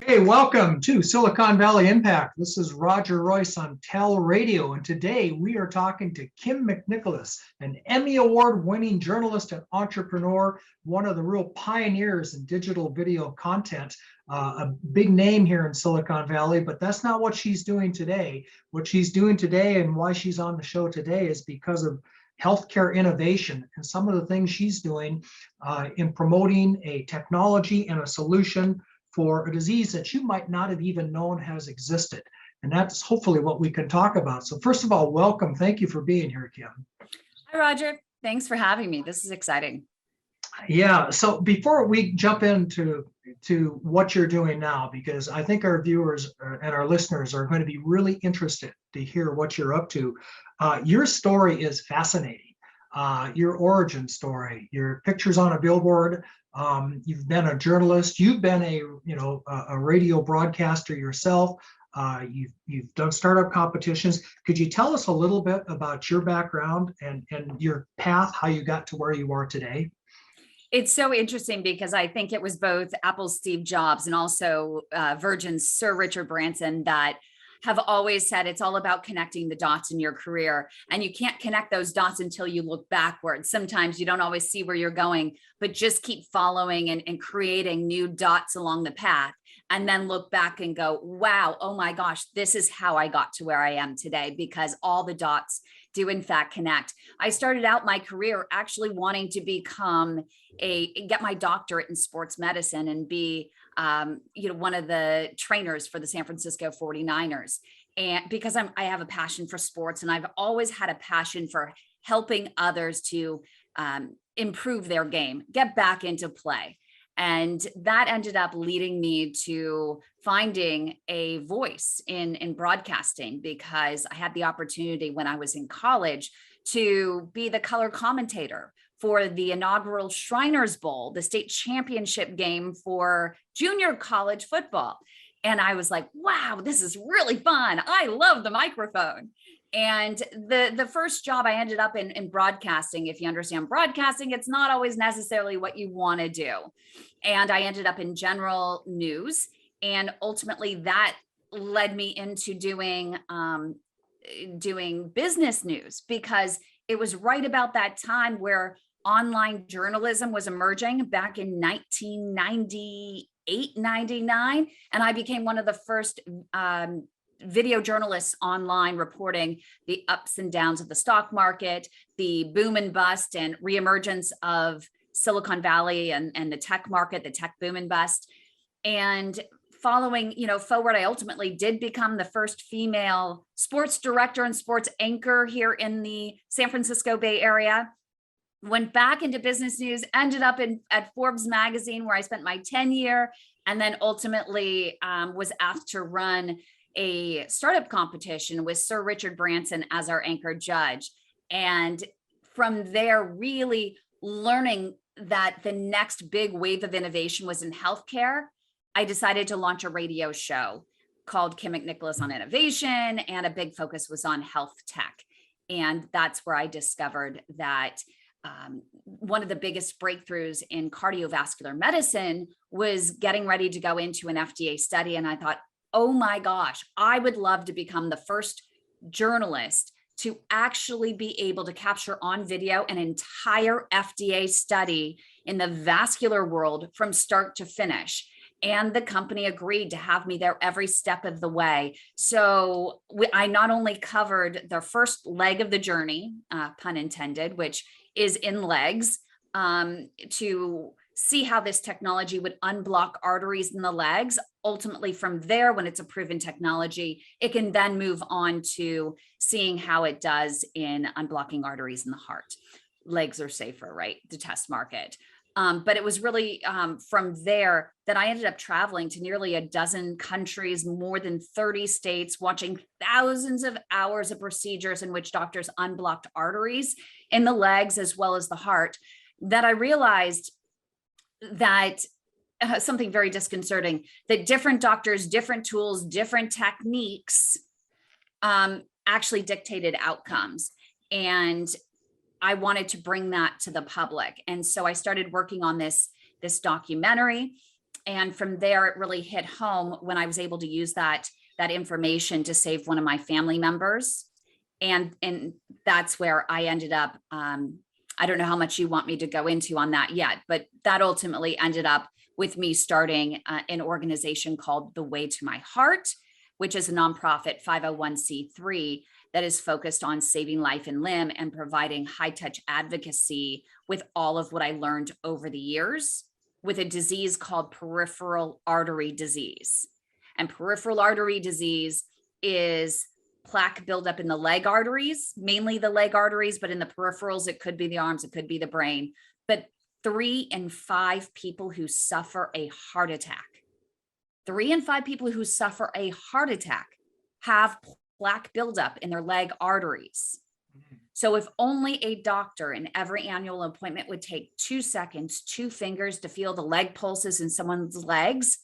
Hey, welcome to Silicon Valley Impact. This is Roger Royse on TALRadio, and today we are talking to Kym McNicholas, an Emmy Award winning journalist and entrepreneur, one of the real pioneers in digital video content, a big name here in Silicon Valley, but that's not what she's doing today. What she's doing today and why she's on the show today is because of healthcare innovation and some of the things she's doing in promoting a technology and a solution for a disease that you might not have even known has existed. And that's hopefully what we can talk about. So first of all, welcome. Thank you for being here, Kym. Hi, Roger. Thanks for having me. This is exciting. Yeah, so before we jump into what you're doing now, because I think our viewers and our listeners are going to be really interested to hear what you're up to. Your story is fascinating. Your origin story, your pictures on a billboard. You've been a journalist. You've been a radio broadcaster yourself. You've done startup competitions. Could you tell us a little bit about your background and your path, how you got to where you are today? It's so interesting because I think it was both Apple's Steve Jobs and also Virgin's Sir Richard Branson that have always said it's all about connecting the dots in your career. And you can't connect those dots until you look backwards. Sometimes you don't always see where you're going, but just keep following and creating new dots along the path. And then look back and go, wow, oh my gosh, this is how I got to where I am today, because all the dots do in fact connect. I started out my career actually wanting to get my doctorate in sports medicine and be one of the trainers for the San Francisco 49ers. And because I have a passion for sports, and I've always had a passion for helping others to improve their game, get back into play. And that ended up leading me to finding a voice in broadcasting, because I had the opportunity when I was in college to be the color commentator for the inaugural Shriners Bowl, the state championship game for junior college football. And I was like, wow, this is really fun. I love the microphone. And the first job I ended up in broadcasting, if you understand broadcasting, it's not always necessarily what you want to do. And I ended up in general news. And ultimately that led me into doing business news, because it was right about that time where online journalism was emerging back in 1998, 99. And I became one of the first video journalists online, reporting the ups and downs of the stock market, the boom and bust and reemergence of Silicon Valley and the tech market, the tech boom and bust. And following, forward, I ultimately did become the first female sports director and sports anchor here in the San Francisco Bay Area. Went back into business news, ended up at Forbes magazine, where I spent my tenure, and then ultimately was asked to run a startup competition with Sir Richard Branson as our anchor judge. And from there, really learning that the next big wave of innovation was in healthcare, I decided to launch a radio show called Kym McNicholas on Innovation, and a big focus was on health tech. And that's where I discovered that one of the biggest breakthroughs in cardiovascular medicine was getting ready to go into an FDA study. And I thought, oh my gosh, I would love to become the first journalist to actually be able to capture on video an entire FDA study in the vascular world from start to finish. And the company agreed to have me there every step of the way. So I not only covered the first leg of the journey, pun intended, which is in legs, to see how this technology would unblock arteries in the legs. Ultimately, from there, when it's a proven technology, it can then move on to seeing how it does in unblocking arteries in the heart. Legs are safer, right? The test market. But it was really from there that I ended up traveling to nearly a dozen countries, more than 30 states, watching thousands of hours of procedures in which doctors unblocked arteries in the legs as well as the heart, that I realized that something very disconcerting, that different doctors, different tools, different techniques actually dictated outcomes. And I wanted to bring that to the public. And so I started working on this documentary. And from there, it really hit home when I was able to use that information to save one of my family members. And that's where I ended up. I don't know how much you want me to go into on that yet, but that ultimately ended up with me starting an organization called The Way to My Heart, which is a nonprofit 501c3 that is focused on saving life and limb and providing high-touch advocacy with all of what I learned over the years with a disease called peripheral artery disease. And peripheral artery disease is plaque buildup in the leg arteries, mainly the leg arteries, but in the peripherals, it could be the arms, it could be the brain. But 3 in 5 people who suffer a heart attack, 3 in 5 people who suffer a heart attack have plaque buildup in their leg arteries. So if only a doctor in every annual appointment would take 2 seconds, 2 fingers to feel the leg pulses in someone's legs,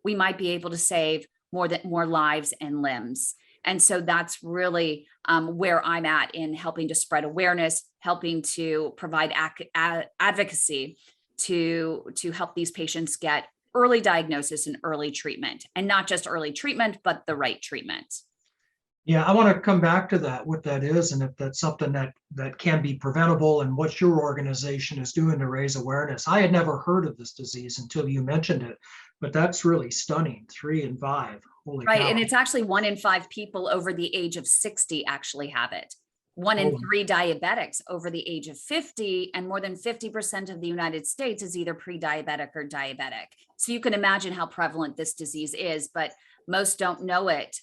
we might be able to save more lives and limbs. And so that's really where I'm at in helping to spread awareness, helping to provide advocacy to help these patients get early diagnosis and early treatment, and not just early treatment, but the right treatment. Yeah, I want to come back to that, what that is, and if that's something that can be preventable, and what your organization is doing to raise awareness. I had never heard of this disease until you mentioned it, but that's really stunning. 3 in 5. Holy right. cow. And it's actually 1 in 5 people over the age of 60 actually have it. 1 in 3 diabetics over the age of 50, and more than 50% of the United States is either pre-diabetic or diabetic. So you can imagine how prevalent this disease is, but most don't know it,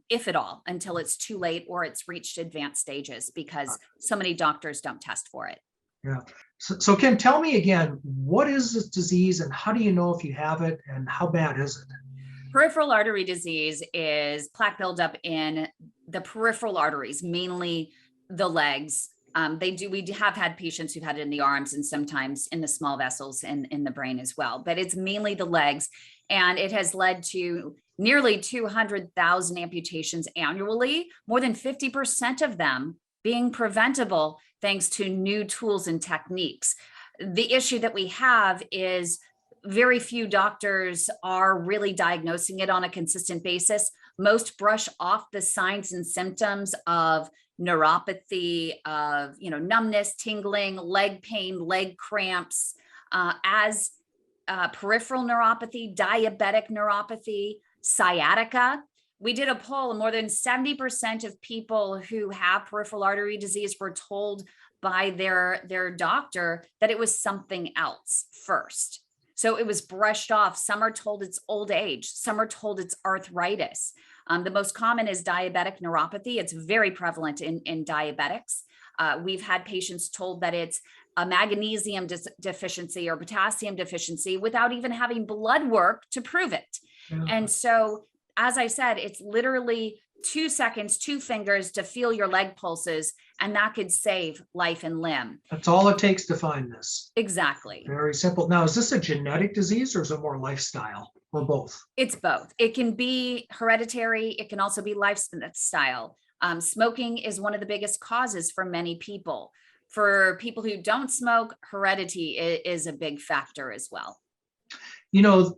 if at all, until it's too late or it's reached advanced stages, because so many doctors don't test for it. Yeah. So Kym, tell me again, what is this disease and how do you know if you have it, and how bad is it? Peripheral artery disease is plaque buildup in the peripheral arteries, mainly the legs. We have had patients who've had it in the arms and sometimes in the small vessels and in the brain as well, but it's mainly the legs. And it has led to nearly 200,000 amputations annually, more than 50% of them being preventable thanks to new tools and techniques. The issue that we have is very few doctors are really diagnosing it on a consistent basis. Most brush off the signs and symptoms of neuropathy, of numbness, tingling, leg pain, leg cramps, as peripheral neuropathy, diabetic neuropathy, sciatica. We did a poll, and more than 70% of people who have peripheral artery disease were told by their doctor that it was something else first. So it was brushed off. Some are told it's old age. Some are told it's arthritis. The most common is diabetic neuropathy. It's very prevalent in diabetics. We've had patients told that it's a magnesium deficiency or potassium deficiency without even having blood work to prove it. Yeah. And so, as I said, it's literally 2 seconds, 2 fingers to feel your leg pulses, and that could save life and limb. That's all it takes to find this. Exactly. Very simple. Now, is this a genetic disease or is it more lifestyle, or both? It's both. It can be hereditary. It can also be lifestyle. Smoking is one of the biggest causes for many people. For people who don't smoke, heredity is a big factor as well.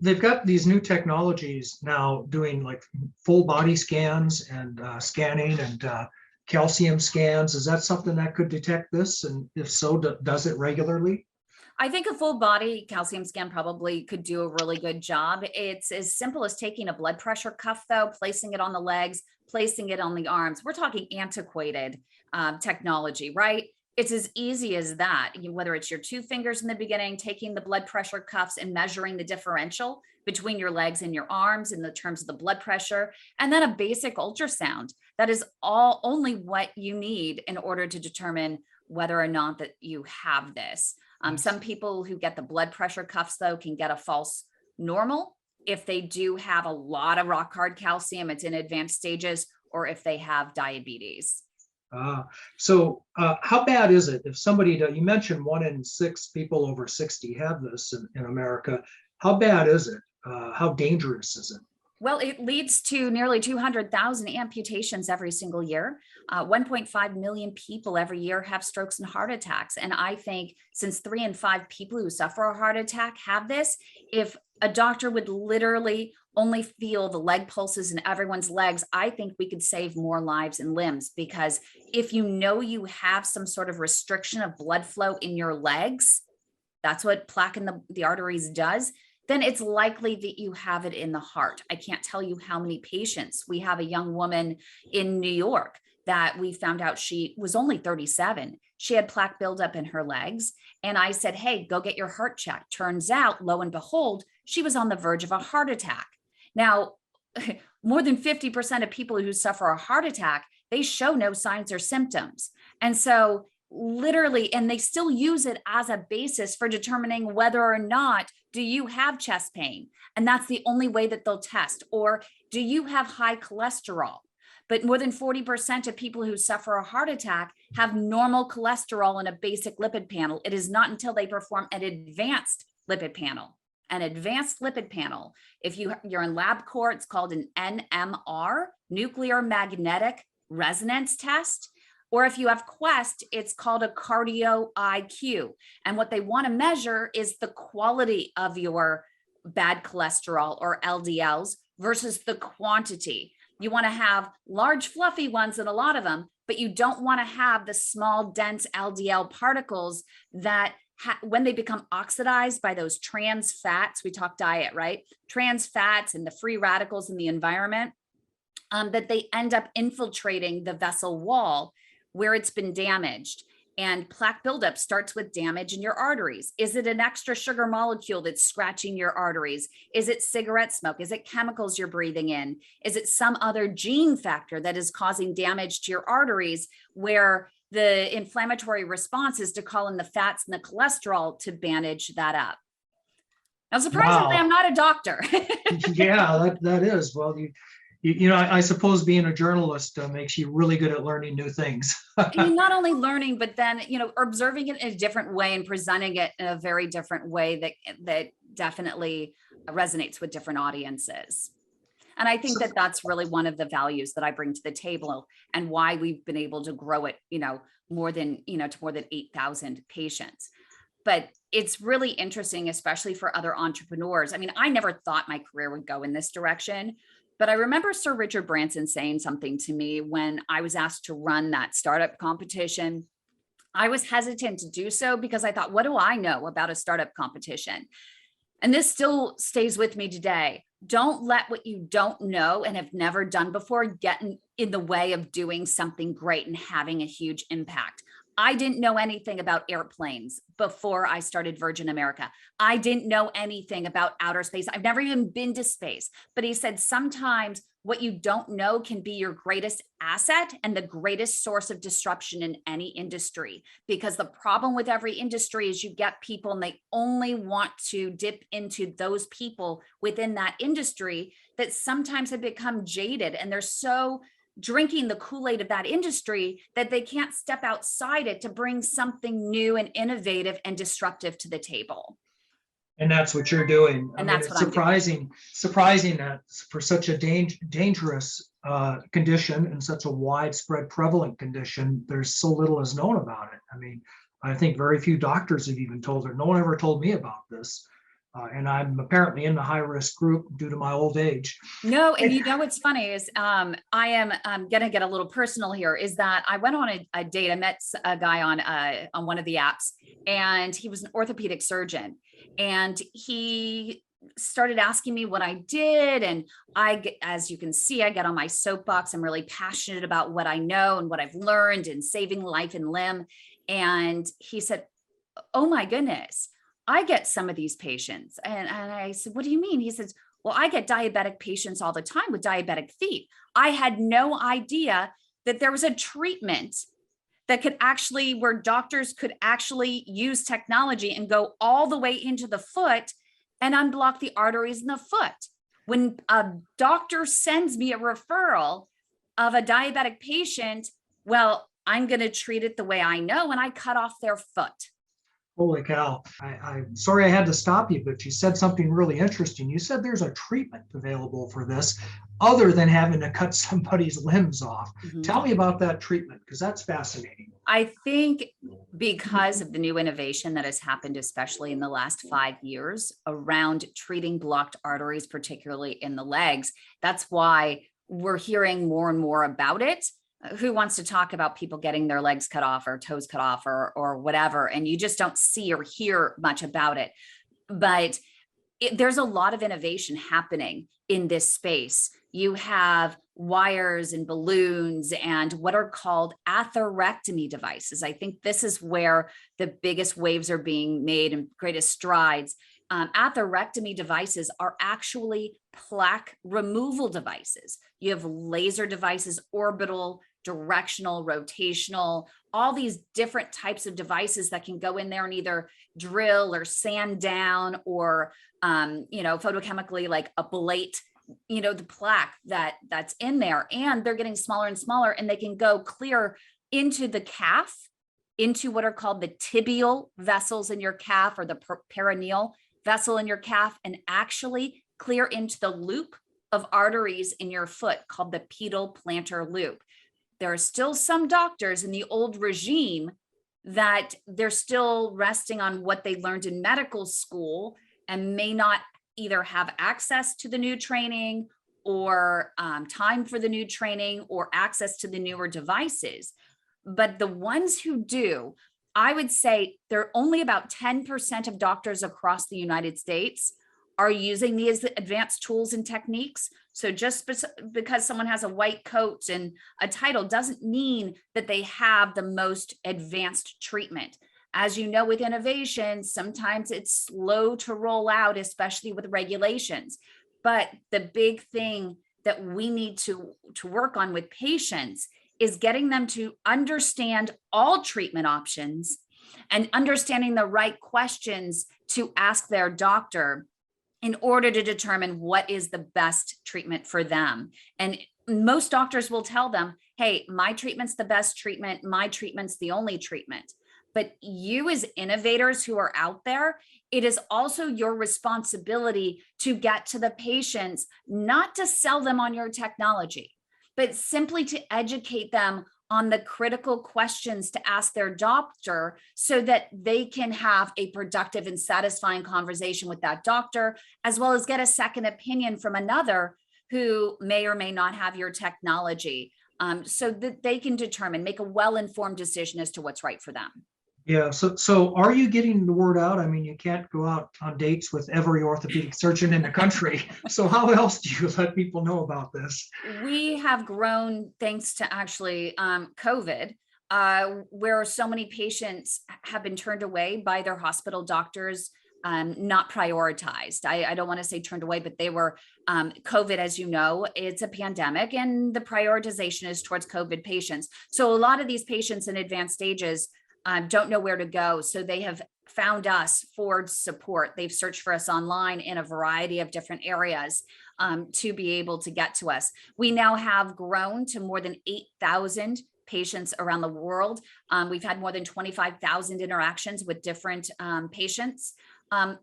They've got these new technologies now doing like full body scans and scanning and calcium scans. Is that something that could detect this? And if so, does it regularly? I think a full body calcium scan probably could do a really good job. It's as simple as taking a blood pressure cuff, though, placing it on the legs, placing it on the arms. We're talking antiquated technology, right? It's as easy as that, whether it's your 2 fingers in the beginning, taking the blood pressure cuffs and measuring the differential between your legs and your arms in the terms of the blood pressure, and then a basic ultrasound. That is only what you need in order to determine whether or not that you have this. Some people who get the blood pressure cuffs, though, can get a false normal if they do have a lot of rock hard calcium, it's in advanced stages, or if they have diabetes. So how bad is it if somebody, you mentioned 1 in 6 people over 60 have this in America. How bad is it? How dangerous is it? Well, it leads to nearly 200,000 amputations every single year. 1.5 million people every year have strokes and heart attacks. And I think since 3 in 5 people who suffer a heart attack have this, if a doctor would literally only feel the leg pulses in everyone's legs, I think we could save more lives and limbs. Because if you know you have some sort of restriction of blood flow in your legs, that's what plaque in the arteries does, then it's likely that you have it in the heart. I can't tell you how many patients. We have a young woman in New York that we found out she was only 37. She had plaque buildup in her legs. And I said, hey, go get your heart checked. Turns out, lo and behold, she was on the verge of a heart attack. Now, more than 50% of people who suffer a heart attack, they show no signs or symptoms. And so literally, and they still use it as a basis for determining whether or not do you have chest pain? And that's the only way that they'll test. Or do you have high cholesterol? But more than 40% of people who suffer a heart attack have normal cholesterol in a basic lipid panel. It is not until they perform an advanced lipid panel. An advanced lipid panel, if you're in LabCorp, it's called an NMR, nuclear magnetic resonance test. Or if you have Quest, it's called a cardio IQ. And what they want to measure is the quality of your bad cholesterol or LDLs versus the quantity. You want to have large, fluffy ones and a lot of them, but you don't want to have the small, dense LDL particles that when they become oxidized by those trans fats, we talk diet, right? Trans fats and the free radicals in the environment, that they end up infiltrating the vessel wall where it's been damaged. And plaque buildup starts with damage in your arteries. Is it an extra sugar molecule that's scratching your arteries? Is it cigarette smoke? Is it chemicals you're breathing in? Is it some other gene factor that is causing damage to your arteries where the inflammatory response is to call in the fats and the cholesterol to bandage that up? Now, surprisingly, Wow. I'm not a doctor. Yeah, that is. Well, I suppose being a journalist makes you really good at learning new things. I mean, not only learning, but then, observing it in a different way and presenting it in a very different way that definitely resonates with different audiences. And I think that that's really one of the values that I bring to the table and why we've been able to grow it, to more than 8,000 patients. But it's really interesting, especially for other entrepreneurs. I mean, I never thought my career would go in this direction. But I remember Sir Richard Branson saying something to me when I was asked to run that startup competition. I was hesitant to do so because I thought, what do I know about a startup competition? And this still stays with me today. Don't let what you don't know and have never done before get in the way of doing something great and having a huge impact. I didn't know anything about airplanes before I started Virgin America. I didn't know anything about outer space. I've never even been to space. But he said sometimes what you don't know can be your greatest asset and the greatest source of disruption in any industry. Because the problem with every industry is you get people and they only want to dip into those people within that industry that sometimes have become jaded and they're so drinking the Kool-Aid of that industry that they can't step outside it to bring something new and innovative and disruptive to the table. And that's what you're doing. And I mean, that's it's surprising that for such a dangerous condition and such a widespread prevalent condition, there's so little is known about it. I mean, I think very few doctors have even told her. No one ever told me about this. And I'm apparently in the high risk group due to my old age. No, and what's funny is I am going to get a little personal here. Is that I went on a date. I met a guy on one of the apps, and he was an orthopedic surgeon, and he started asking me what I did. And as you can see, I get on my soapbox. I'm really passionate about what I know and what I've learned in saving life and limb. And he said, "Oh my goodness, I get some of these patients." And I said, "What do you mean?" He says, "Well, I get diabetic patients all the time with diabetic feet. I had no idea that there was a treatment that where doctors could actually use technology and go all the way into the foot and unblock the arteries in the foot. When a doctor sends me a referral of a diabetic patient, well, I'm going to treat it the way I know, and I cut off their foot." Holy cow. I'm sorry I had to stop you, but you said something really interesting. You said there's a treatment available for this other than having to cut somebody's limbs off. Mhm. Tell me about that treatment, because that's fascinating. I think because of the new innovation that has happened, especially in the last 5 years around treating blocked arteries, particularly in the legs, that's why we're hearing more and more about it. Who wants to talk about people getting their legs cut off or toes cut off or whatever? And you just don't see or hear much about it. But there's a lot of innovation happening in this space. You have wires and balloons and what are called atherectomy devices. I think this is where the biggest waves are being made and greatest strides. Atherectomy devices are actually plaque removal devices. You have laser devices, orbital, directional, rotational, all these different types of devices that can go in there and either drill or sand down or photochemically like ablate, the plaque that's in there. And they're getting smaller and smaller, and they can go clear into the calf, into what are called the tibial vessels in your calf or the perineal vessel in your calf, and actually clear into the loop of arteries in your foot called the pedal plantar loop. There are still some doctors in the old regime that they're still resting on what they learned in medical school and may not either have access to the new training or time for the new training or access to the newer devices. But the ones who do, I would say there are only about 10% of doctors across the United States are using these advanced tools and techniques. So just because someone has a white coat and a title doesn't mean that they have the most advanced treatment. As you know, with innovation, sometimes it's slow to roll out, especially with regulations. But the big thing that we need to work on with patients is getting them to understand all treatment options and understanding the right questions to ask their doctor in order to determine what is the best treatment for them. And most doctors will tell them, hey, my treatment's the best treatment, my treatment's the only treatment. But you as innovators who are out there, it is also your responsibility to get to the patients, not to sell them on your technology, but simply to educate them on the critical questions to ask their doctor so that they can have a productive and satisfying conversation with that doctor, as well as get a second opinion from another who may or may not have your technology, so that they can make a well-informed decision as to what's right for them. Yeah. So are you getting the word out? I mean, you can't go out on dates with every orthopedic surgeon in the country. So how else do you let people know about this? We have grown thanks to actually COVID, where so many patients have been turned away by their hospital doctors, not prioritized. I don't want to say turned away, but they were COVID, as you know, it's a pandemic and the prioritization is towards COVID patients. So a lot of these patients in advanced stages don't know where to go. So they have found us for support. They've searched for us online in a variety of different areas to be able to get to us. We now have grown to more than 8,000 patients around the world. We've had more than 25,000 interactions with different patients.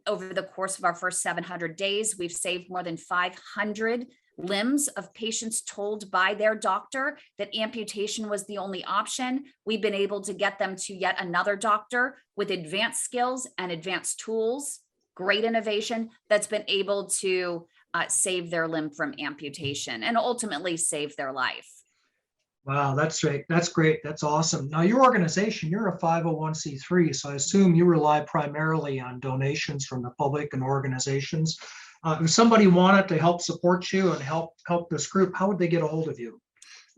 Over the course of our first 700 days, we've saved more than 500 limbs of patients told by their doctor that amputation was the only option. We've been able to get them to yet another doctor with advanced skills and advanced tools, great innovation that's been able to save their limb from amputation and ultimately save their life. Wow, that's great. That's great. That's awesome. Now, your organization, you're a 501c3, so I assume you rely primarily on donations from the public and organizations. If somebody wanted to help support you and help this group, how would they get a hold of you?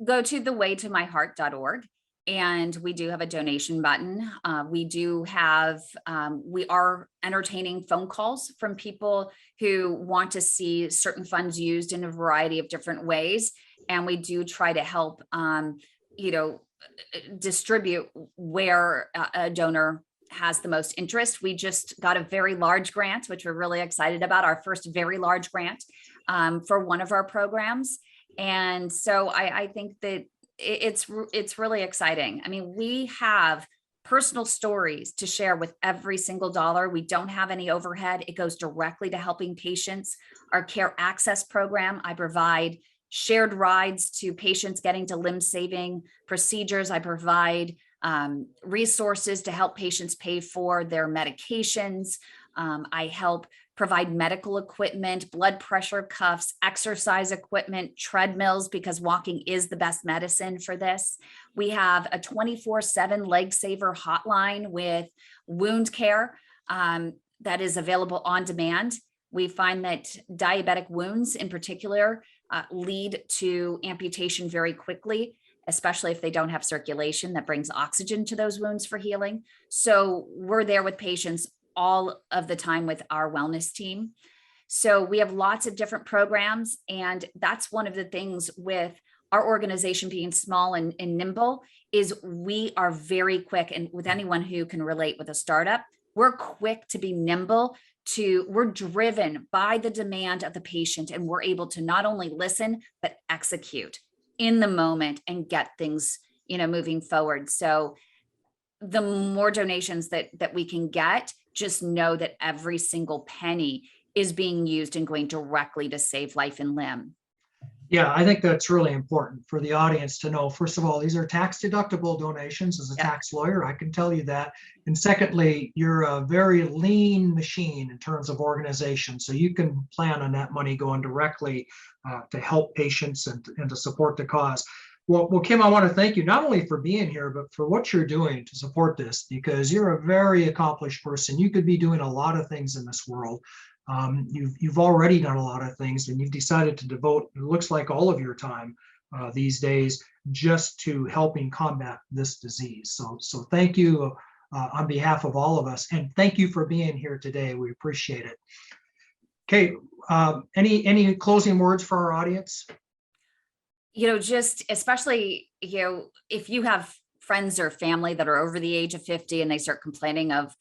Go to thewaytomyheart.org. And we do have a donation button. We are entertaining phone calls from people who want to see certain funds used in a variety of different ways. And we do try to help, distribute where a donor has the most interest. We just got a very large grant, which we're really excited about, our first very large grant for one of our programs. And so I think that it's really exciting. I mean, we have personal stories to share with every single dollar. We don't have any overhead. It goes directly to helping patients. Our Care Access program, I provide shared rides to patients getting to limb-saving procedures. I provide resources to help patients pay for their medications. I help provide medical equipment, blood pressure cuffs, exercise equipment, treadmills, because walking is the best medicine for this. We have a 24/7 leg saver hotline with wound care that is available on demand. We find that diabetic wounds in particular lead to amputation very quickly, especially if they don't have circulation that brings oxygen to those wounds for healing. So we're there with patients all of the time with our wellness team. So we have lots of different programs, and that's one of the things with our organization being small and nimble is we are very quick, and with anyone who can relate with a startup, we're quick to be nimble. We're driven by the demand of the patient, and we're able to not only listen, but execute in the moment and get things, moving forward. So the more donations that we can get, just know that every single penny is being used and going directly to save life and limb. Yeah, I think that's really important for the audience to know. First of all, these are tax deductible donations. As a tax lawyer, I can tell you that. And secondly, you're a very lean machine in terms of organization. So you can plan on that money going directly to help patients and to support the cause. Well, Kym, I want to thank you not only for being here, but for what you're doing to support this, because you're a very accomplished person. You could be doing a lot of things in this world. You've already done a lot of things, and you've decided to devote, it looks like, all of your time these days just to helping combat this disease. So thank you on behalf of all of us, and thank you for being here today. We appreciate it. Okay, any closing words for our audience? Just especially, if you have friends or family that are over the age of 50 and they start complaining of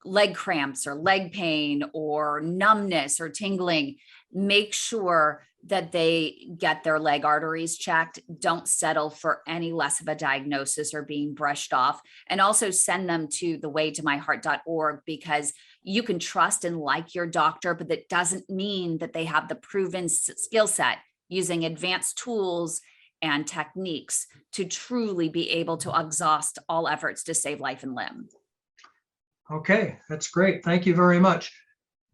leg cramps or leg pain or numbness or tingling, make sure that they get their leg arteries checked. Don't settle for any less of a diagnosis or being brushed off. And also send them to thewaytomyheart.org, because you can trust and like your doctor, but that doesn't mean that they have the proven skill set using advanced tools and techniques to truly be able to exhaust all efforts to save life and limb. Okay, that's great. Thank you very much.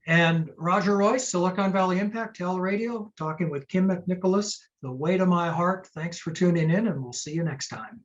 And Roger Royse, Silicon Valley Impact, TALRadio, talking with Kym McNicholas, The Way to My Heart. Thanks for tuning in, and we'll see you next time.